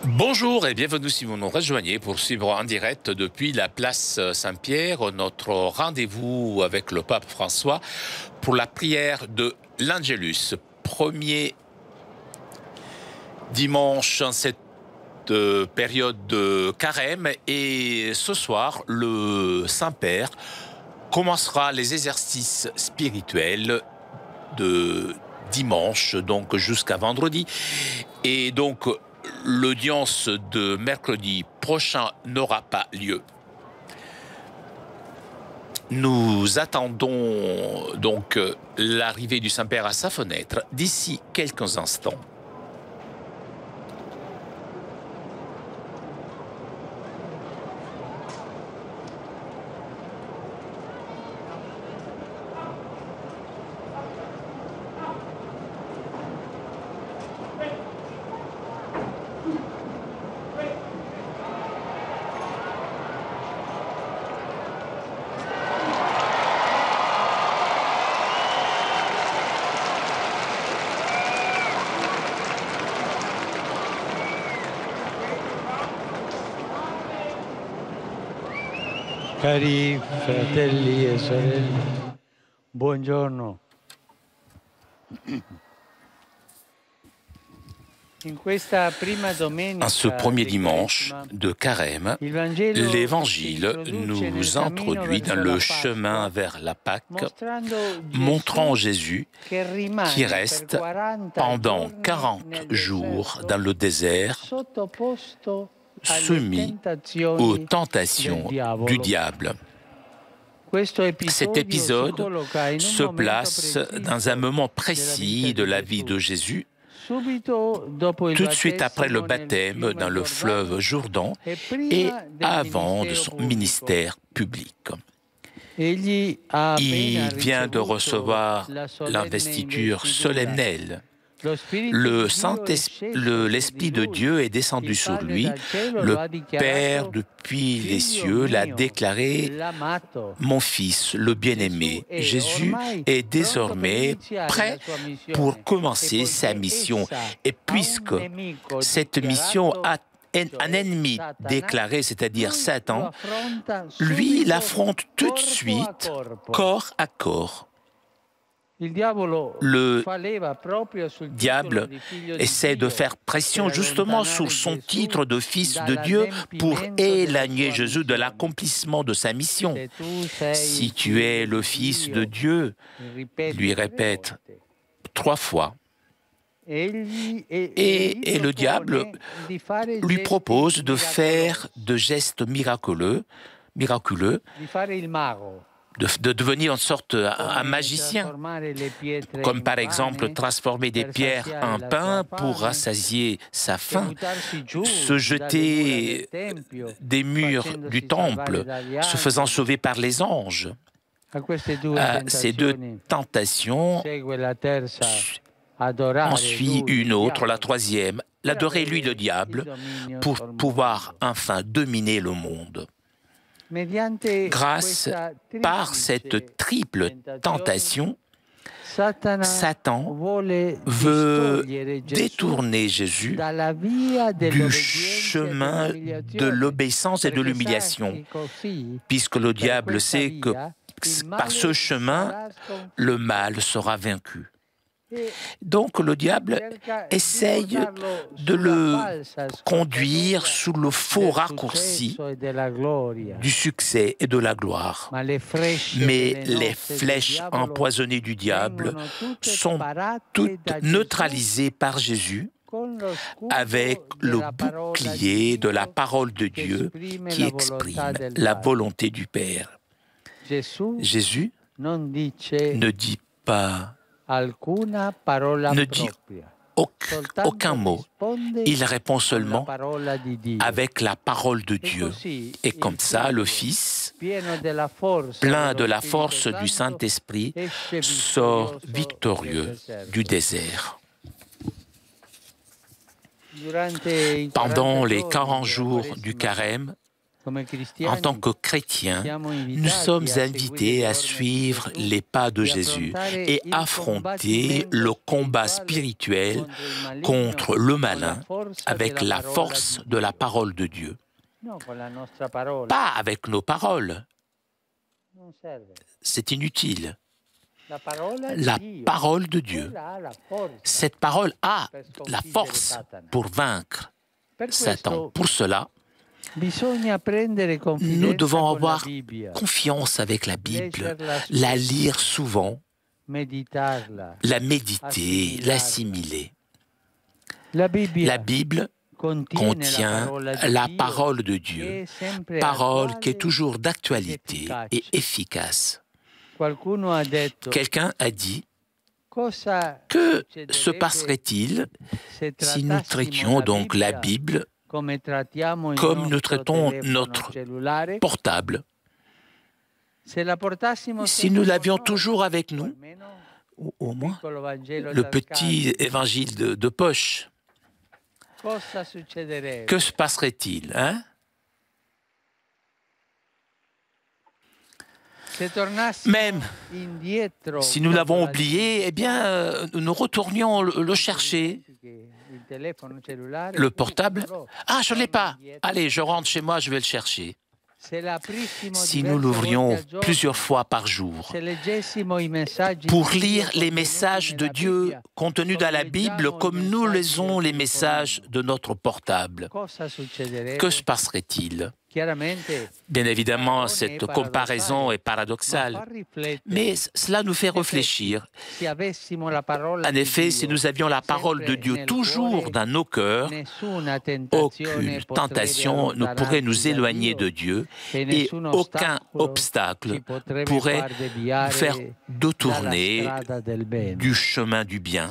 Bonjour et bienvenue si vous nous rejoignez pour suivre en direct depuis la place Saint-Pierre notre rendez-vous avec le pape François pour la prière de l'Angélus. Premier dimanche en cette période de carême et ce soir le Saint-Père commencera les exercices spirituels de dimanche donc jusqu'à vendredi et donc l'audience de mercredi prochain n'aura pas lieu. Nous attendons donc l'arrivée du Saint-Père à sa fenêtre d'ici quelques instants. Cari fratelli e sorelle, buongiorno. En ce premier dimanche de carême, l'Évangile nous introduit dans le chemin vers la Pâque, montrant Jésus qui reste pendant 40 jours dans le désert, soumis aux tentations du diable. Cet épisode se place dans un moment précis de la vie de Jésus, tout de suite après le baptême dans le fleuve Jourdain et avant de son ministère public. Il vient de recevoir l'investiture solennelle. L'Esprit de Dieu est descendu sur lui. Le Père depuis les cieux l'a déclaré « Mon Fils, le bien-aimé ». Jésus est désormais prêt pour commencer sa mission. Et puisque cette mission a un ennemi déclaré, c'est-à-dire Satan, lui l'affronte tout de suite, corps à corps. Le diable essaie de faire pression justement sur son titre de fils de Dieu pour éloigner Jésus de l'accomplissement de sa mission. Si tu es le fils de Dieu, lui répète 3 fois. Et le diable lui propose de faire de gestes miraculeux, de devenir en sorte un magicien, comme par exemple transformer des pierres en pain pour rassasier sa faim, se jeter des murs du temple, se faisant sauver par les anges. À ces 2 tentations, en suit une autre, la 3e, l'adorer lui le diable pour pouvoir enfin dominer le monde. Par cette triple tentation, Satan veut détourner Jésus du chemin de l'obéissance et de l'humiliation, puisque le diable sait que par ce chemin, le mal sera vaincu. Donc le diable essaye de le conduire sous le faux raccourci du succès et de la gloire. Mais les flèches empoisonnées du diable sont toutes neutralisées par Jésus avec le bouclier de la parole de Dieu qui exprime la volonté du Père. Jésus ne dit pas ne dit aucun mot. Il répond seulement avec la parole de Dieu. Et comme ça, le Fils, plein de la force du Saint-Esprit, sort victorieux du désert. Pendant les 40 jours du carême, En tant que chrétiens, nous sommes invités à suivre les pas de Jésus et affronter le combat spirituel contre le malin avec la force de la parole de Dieu. Pas avec nos paroles. C'est inutile. La parole de Dieu. Cette parole a la force pour vaincre Satan. Pour cela, nous devons avoir confiance avec la Bible, la lire souvent, la méditer, l'assimiler. La Bible contient la parole de Dieu, parole qui est toujours d'actualité et efficace. Quelqu'un a dit: que se passerait-il si nous traitions donc la Bible comme nous traitons notre portable? Si nous l'avions toujours avec nous, ou au moins le petit évangile de poche, que se passerait-il, hein? Même si nous l'avons oublié, eh bien, nous retournions le chercher. Le portable? Ah, je ne l'ai pas. Allez, je rentre chez moi, je vais le chercher. Si nous l'ouvrions plusieurs fois par jour pour lire les messages de Dieu contenus dans la Bible comme nous lisons les messages de notre portable, que se passerait-il? Bien évidemment, cette comparaison est paradoxale, mais cela nous fait réfléchir. En effet, si nous avions la parole de Dieu toujours dans nos cœurs, aucune tentation ne pourrait nous éloigner de Dieu et aucun obstacle pourrait nous faire détourner du chemin du bien.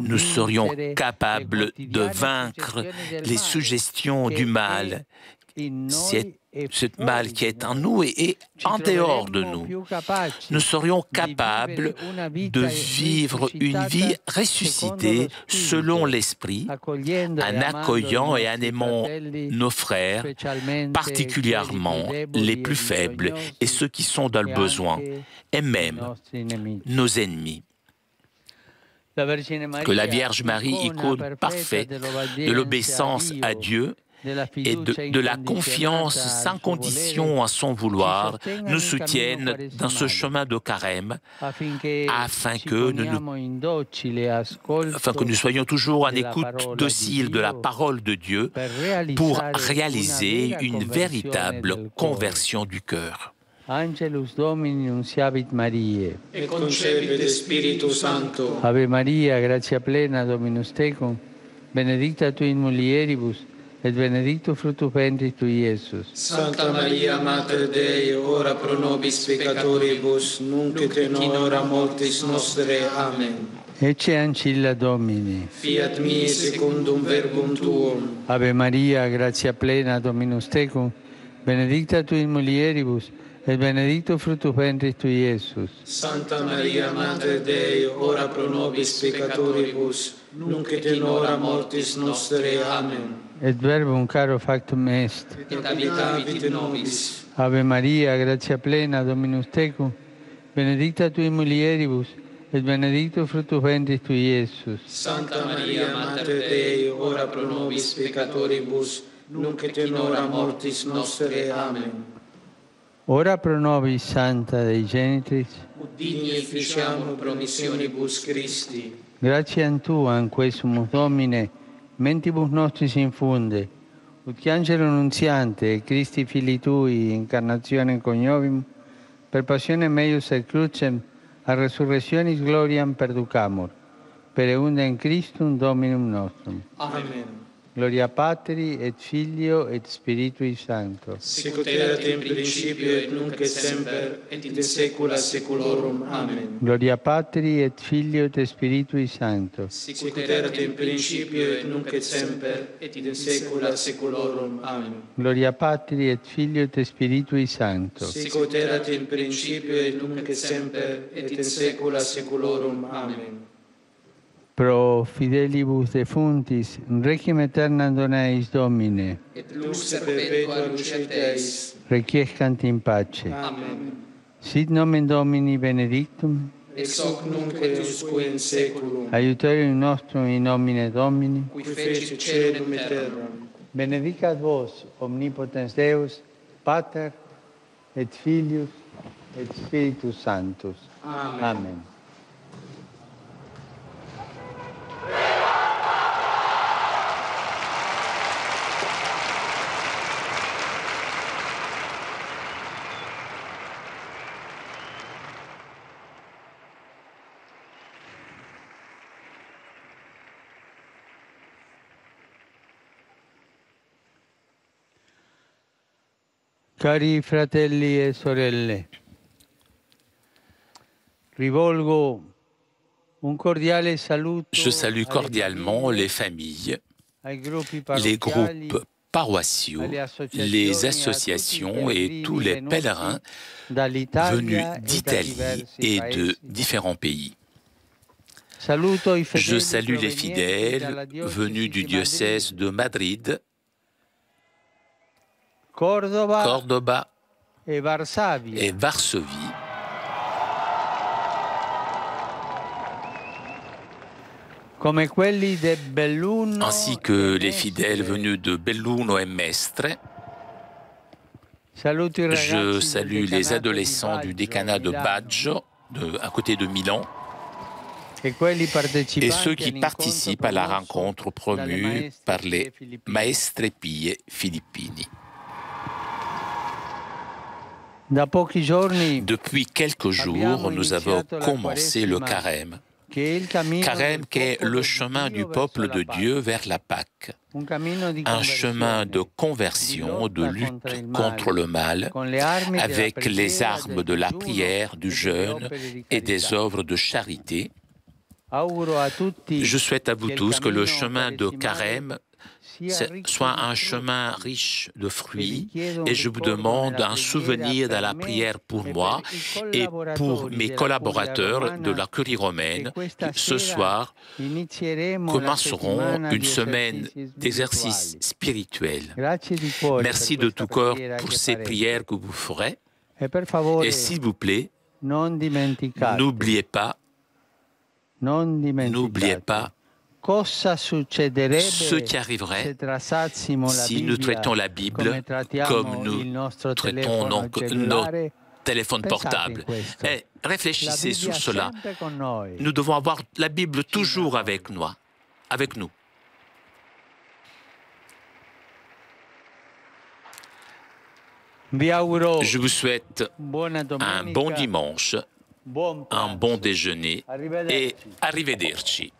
Nous serions capables de vaincre les suggestions du mal, ce mal qui est en nous et en dehors de nous. Nous serions capables de vivre une vie ressuscitée selon l'Esprit, en accueillant et en aimant nos frères, particulièrement les plus faibles et ceux qui sont dans le besoin, et même nos ennemis. Que la Vierge Marie, icône parfaite de l'obéissance à Dieu, et de la confiance sans condition à son vouloir, nous soutiennent dans ce chemin de carême, afin que nous soyons toujours en écoute docile de la parole de Dieu pour réaliser une véritable conversion du cœur. Angelus Domini nunciavit Mariae. Et concepit Spiritus Sancto. Ave Maria, gratia plena, Dominus tecum, benedicta tu in mulieribus, et benedictus fructus ventris tui, Iesus. Santa Maria, Mater Dei, ora pro nobis peccatoribus, nunc et in hora mortis nostre. Amen. Ecce ancilla Domini. Fiat mi secundum verbum tuum. Ave Maria, gratia plena, Dominus tecum, benedicta tu in mulieribus, et benedictus fructus ventris tui, Iesus. Santa Maria, Mater Dei, ora pro nobis peccatoribus, nunc et in hora mortis nostre. Amen. Et verbum caro factum est. Et habitavit in nobis. Ave Maria, gratia plena, Dominus tecum, benedicta tu in mulieribus, et benedictus fructus ventris tui, Iesus. Santa Maria, Mater Dei, ora pro nobis peccatoribus, nunc et in hora mortis nostre. Amen. Ora pro nobis, Santa Dei Genitris, Ut digni ficiamur promissionibus Christi. gratiam Tuam, quesumus Domine, mentibus nostris infunde, ut angelo nuntiante, Christi Filii Tui, incarnationem coniovim, per passionem meius et crucem, a resurrectionis gloriam perducamur, per eundem Christum Dominum nostrum. Amen. Gloria Patri et Filio et Spiritui Sancto. Sic ut erat in principio et nunc et semper et in saecula saeculorum. Amen. Gloria Patri et Filio et Spiritui Sancto. Sic ut erat in principio et nunc et semper et in saecula saeculorum. Amen. Gloria Patri et Filio et Spiritui Sancto. Sic ut erat in principio et nunc et semper et in saecula saeculorum. Amen. Pro fidelibus defuntis, requiem aeternam dona eis Domine. Et lux perpetua lucet eis. Requiescant in pace. Amen. Sit nomen Domini benedictum, ex hoc nunc et usque in saeculum. Aiuterium nostrum in nomine Domini. Qui fecit caelum et terram. Benedicat vos, omnipotens Deus, Pater, et Filius, et Spiritus Sanctus. Amen. Amen. Cari fratelli e sorelle, rivolgo un cordiale saluto. Je salue cordialement les familles, les groupes paroissiaux, les associations et tous les pèlerins venus d'Italie et de différents pays. Je salue les fidèles venus du diocèse de Madrid, Cordoba et Varsovie, ainsi que les fidèles venus de Belluno et Mestre. Je salue les adolescents du décanat de Baggio, à côté de Milan, et ceux qui participent à la rencontre promue par les Maestre Pie Filippini. Depuis quelques jours, nous avons commencé le carême. Carême qui est le chemin du peuple de Dieu vers la Pâque. Un chemin de conversion, de lutte contre le mal, avec les armes de la prière, du jeûne et des œuvres de charité. Je souhaite à vous tous que le chemin de carême soit un chemin riche de fruits, et je vous demande un souvenir dans la prière pour moi et pour mes collaborateurs de la Curie romaine. Ce soir, commencerons une semaine d'exercice spirituel. Merci de tout cœur pour ces prières que vous ferez. Et s'il vous plaît, n'oubliez pas ce qui arriverait si nous traitons la Bible comme nous traitons nos téléphones portables. Et réfléchissez sur cela. Nous devons avoir la Bible toujours avec nous. Je vous souhaite un bon dimanche, un bon déjeuner et arrivederci.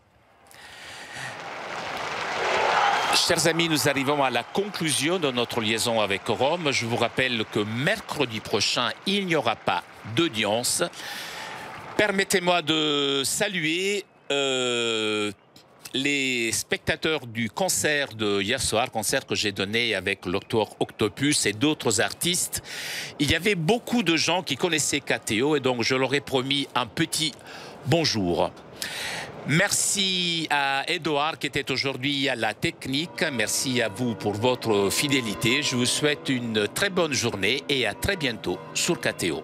Chers amis, nous arrivons à la conclusion de notre liaison avec Rome. Je vous rappelle que mercredi prochain, il n'y aura pas d'audience. Permettez-moi de saluer les spectateurs du concert de hier soir, concert que j'ai donné avec l'Octor Octopus et d'autres artistes. Il y avait beaucoup de gens qui connaissaient KTO et donc je leur ai promis un petit bonjour. Merci à Edouard qui était aujourd'hui à la technique. Merci à vous pour votre fidélité. Je vous souhaite une très bonne journée et à très bientôt sur KTO.